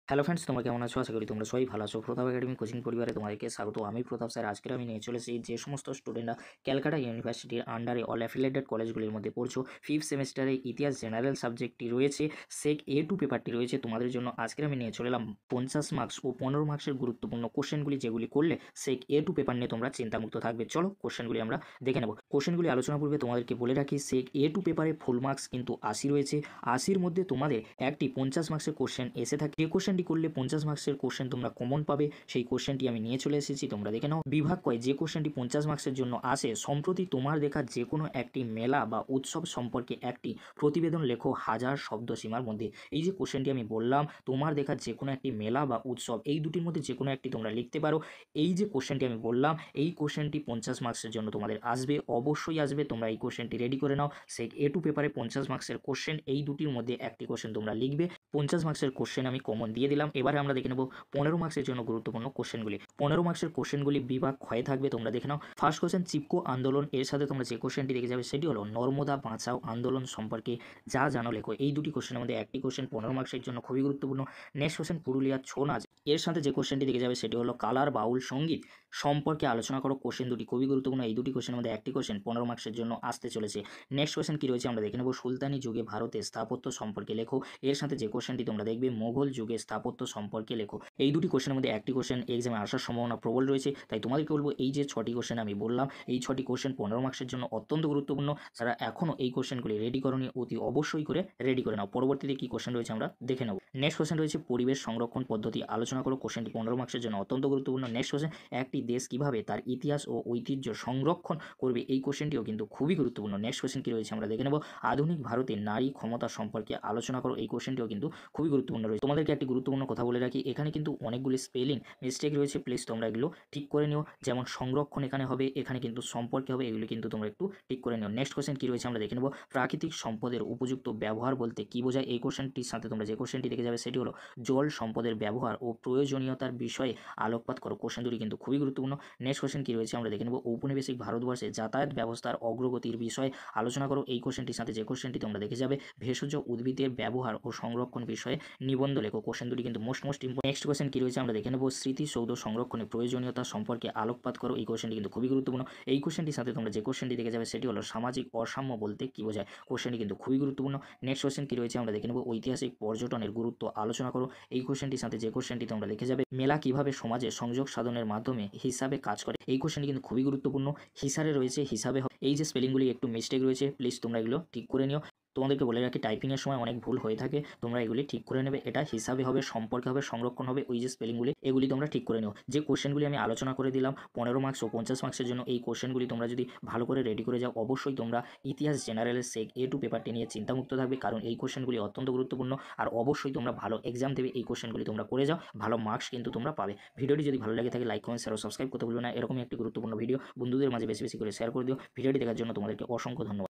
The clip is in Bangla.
হ্যালো ফ্রেন্ডস, তোমরা কেমন আছো? আশা করি তোমরা সবাই ভালো আছো। প্রতাপ একাডেমি কোচিং পরিবারে তোমাদেরকে স্বাগত। আমি প্রতাপ স্যার। আজকে আমি নিয়ে চলেছি যে সমস্ত স্টুডেন্টরা ক্যালকাটা ইউনিভার্সিটির আন্ডারে অল অ্যাফিলিয়েটেড কলেজগুলির মধ্যে পড়ছো, ফিফথ সেমিস্টারে ইতিহাস জেনারেল সাবজেক্টটি রয়েছে, সেক A2 পেপারটি রয়েছে তোমাদের জন্য। আজকে আমি নিয়ে চলে এলাম 50 মার্কস ও 15 মার্কসের গুরুত্বপূর্ণ কোশ্চেনগুলি, যেগুলি করলে সেক A2 পেপার নিয়ে তোমরা চিন্তামুক্ত থাকবে। চলো কোশ্চেনগুলি আমরা দেখে নেব। কোশ্চেনগুলি আলোচনা পূর্বে তোমাদেরকে বলে রাখি, সেক A2 পেপারে ফুল মার্কস কিন্তু 80 রয়েছে। 80-র মধ্যে তোমাদের একটি 50 মার্কসের কোশ্চেন এসে থাকে। যে কোশ্চেনটি করলে 50 মার্কসের কোশ্চেন তোমরা কমন পাবে, সেই কোশ্চেনটি আমি নিয়ে চলে এসেছি, তোমরা দেখে নাও। বিভাগ কয় যে কোশ্চেনটি 50 মার্কসের জন্য আসে, সম্প্রতি তোমার দেখা যে কোনো একটি মেলা বা উৎসব সম্পর্কে একটি প্রতিবেদন লেখো 1000 শব্দ সীমার মধ্যে। এই যে কোশ্চেনটি আমি বললাম, তোমার দেখা যে কোনো একটি মেলা বা উৎসব, এই দুটির মধ্যে যে কোনো একটি তোমরা লিখতে পারো। এই যে কোশ্চেনটি আমি বললাম, এই কোশ্চেনটি 50 মার্কসের জন্য তোমাদের আসবে, অবশ্যই আসবে। তোমরা এই কোশ্চেনটি রেডি করে নাও। সেক A2 পেপারে 50 মার্কসের কোশ্চেন, এই দুটির মধ্যে একটি কোশ্চেন তোমরা লিখবে। 50 মার্কসের কোশ্চেন আমি কমন দিয়ে দিলাম। এবারে আমরা দেখে নেব 15 মার্কসের জন্য গুরুত্বপূর্ণ কোশ্চেনগুলি। 15 মার্কসের কোশ্চেনগুলি বিভাগ ক্ষয়ে থাকবে, তোমরা দেখে নাও। ফার্স্ট কোশ্চেন, চিপকো আন্দোলন। এর সাথে তোমরা যে কোশ্চেনটি দেখে যাবে সেটি হলো নর্মদা বাঁচাও আন্দোলন সম্পর্কে যা জানো লেখো। এই দুটি কোশ্চেনের মধ্যে একটি কোশ্চেন 15 মার্কসের জন্য খুবই গুরুত্বপূর্ণ। নেক্সট কোশ্চেন, পুরুলিয়া ছৌ নাচ। এর সাথে যে কোশ্চেনটি দেখে যাবে সেটি হলো কালার বাউল সঙ্গীত সম্পর্কে আলোচনা করো। কোশ্চেন দুটি খুবই গুরুত্বপূর্ণ। এই দুটি কোশ্চেনের মধ্যে একটি কোশ্চেন 15 মার্কসের জন্য আসতে চলেছে। নেক্সট কোশ্চেন কি রয়েছে আমরা দেখে নেব। সুলতানি যুগে ভারতের স্থাপত্য সম্পর্কে লেখো। এর সাথে যে কোশ্চেনটি তোমরা দেখবে মোগল যুগে স্থাপত্য সম্পর্কে লেখো। এই দুটি কোশ্চেনের মধ্যে একটি কোশ্চেন এক্সামে আসার সম্ভাবনা প্রবল রয়েছে। তাই তোমাদেরকে বলবো, এই যে 6টি কোশ্চেন আমি বললাম, এই 6টি কোশ্চেন 15 মার্কসের জন্য অত্যন্ত গুরুত্বপূর্ণ। যারা এখনও এই কোশ্চেনগুলি রেডি করনি, অতি অবশ্যই করে রেডি করে নাও। পরবর্তীতে কি কোশ্চেন রয়েছে আমরা দেখে নেব। নেক্সট কোশ্চেন রয়েছে পরিবেশ সংরক্ষণ পদ্ধতি আলোচনা করো। কোশ্চেনটি 15 মার্কসের জন্য অত্যন্ত গুরুত্বপূর্ণ। নেক্সট কোশ্চেন, একটি দেশ কিভাবে তার ইতিহাস ও ঐতিহ্য সংরক্ষণ করবে। এই কোশ্চেনটিও কিন্তু খুবই গুরুত্বপূর্ণ। নেক্সট কোশ্চেন কি রয়েছে আমরা দেখে নেব। আধুনিক ভারতের নারী ক্ষমতা সম্পর্কে আলোচনা করো। এই কোশ্চেনটিও কিন্তু খুবই গুরুত্বপূর্ণ রয়েছে। তোমাদেরকে একটি গুরুত্বপূর্ণ কথা বলে রাখি, এখানে কিন্তু অনেকগুলি স্পেলিং মিস্টেক রয়েছে, প্লিজ তোমরা এগুলো ঠিক করে নিও। যেমন সংরক্ষণ এখানে হবে, এখানে কিন্তু সম্পর্কে হবে, এগুলো কিন্তু তোমরা একটু ঠিক করে নিও। নেক্সট কোশ্চেন কি রয়েছে আমরা দেখে নেব। প্রাকৃতিক সম্পদের উপযুক্ত ব্যবহার বলতে কি বোঝায়। এই কোশ্চেনটির সাথে তোমরা যে কোশ্চেনটি দেখে যাবে সেটি হলো জল সম্পদের ব্যবহার ও প্রয়োজনীয়তার বিষয়ে আলোকপাত করো। কোশ্চেন দুটি কিন্তু খুবই গুরুত্বপূর্ণ। নেক্সট কোশ্চেন কি রয়েছে আমরা দেখে নেব। ঔপনিবেশিক ভারতবর্ষে যাতায়াত ব্যবস্থার অগ্রগতির বিষয়ে আলোচনা করো। এই কোশ্চেনটির সাথে যে কোশ্চেনটি তোমরা দেখে যাবে ভেষজ উদ্ভিদের ব্যবহার ও সংরক্ষণ বিষয়ে নিবন্ধ লেখো। কোশ্চেন দুটি কিন্তু মোস্ট ইম্পর্টেন্ট। নেক্সট কোশ্চেন কি রয়েছে আমরা দেখে নেব। স্মৃতিসৌধ সংরক্ষণের প্রয়োজনীয়তা সম্পর্কে আলোকপাত করো। এই কোশ্চেনটি কিন্তু খুবই গুরুত্বপূর্ণ। এই কোশ্চেনটির সাথে তোমরা যে কোশ্চেনটি দেখে যাবে সেটি হলো সামাজিক অসাম্য বলতে কি বোঝায়। কোশ্চেনটি কিন্তু খুবই গুরুত্বপূর্ণ। নেক্সট কোশ্চেন কি রয়েছে আমরা দেখে নেব। ঐতিহাসিক পর্যটনের গুরুত্ব আলোচনা করো। এই কোশ্চেনটির সাথে যে কোশ্চেনটি তোমরা দেখে যাবে মেলা কিভাবে সমাজে সংযোগ সাধনের মাধ্যমে হিসাবে কাজ করে। এই কোশ্চেনটি কিন্তু খুবই গুরুত্বপূর্ণ। হিসারে রয়েছে হিসাবে। এই যে স্পেলিংগুলি একটু মিস্টেক রয়েছে, প্লিজ তোমরা এগুলো ঠিক করে নিও। তোমাদেরকে বলে রাখি, টাইপিংয়ের সময় অনেক ভুল হয়ে থাকে, তোমরা এগুলি ঠিক করে নেবে। এটা হিসাবে হবে, সম্পর্কে হবে, সংরক্ষণ হবে। ওই যে স্পেলিংগুলি, এগুলি তোমরা ঠিক করে নিও। যে কোশ্চেনগুলি আমি আলোচনা করে দিলাম 15 মার্কস ও 50 মার্কসের জন্য, এই কোশ্চেনগুলি তোমরা যদি ভালো করে রেডি করে যাও, অবশ্যই তোমরা ইতিহাস জেনারেলের সেক A2 পেপারটি নিয়ে চিন্তামুক্ত থাকবে, কারণ এই কোশ্চেনগুলি অত্যন্ত গুরুত্বপূর্ণ। আর অবশ্যই তোমরা ভালো এক্সাম দেবে, এই কোশ্চেনগুলি তোমরা করে যাও, ভালো মার্কস কিন্তু তোমরা পাবে। ভিডিওটি যদি ভালো লাগে থাকে লাইক কমেন্ট শেয়ার ও সাবস্ক্রাইব করতে ভুলবে না। এরকমই একটি গুরুত্বপূর্ণ ভিডিও বন্ধুদের মাঝে বেশি বেশি করে শেয়ার করে দিও। ভিডিওটি দেখার জন্য তোমাদেরকে অসংখ্য ধন্যবাদ।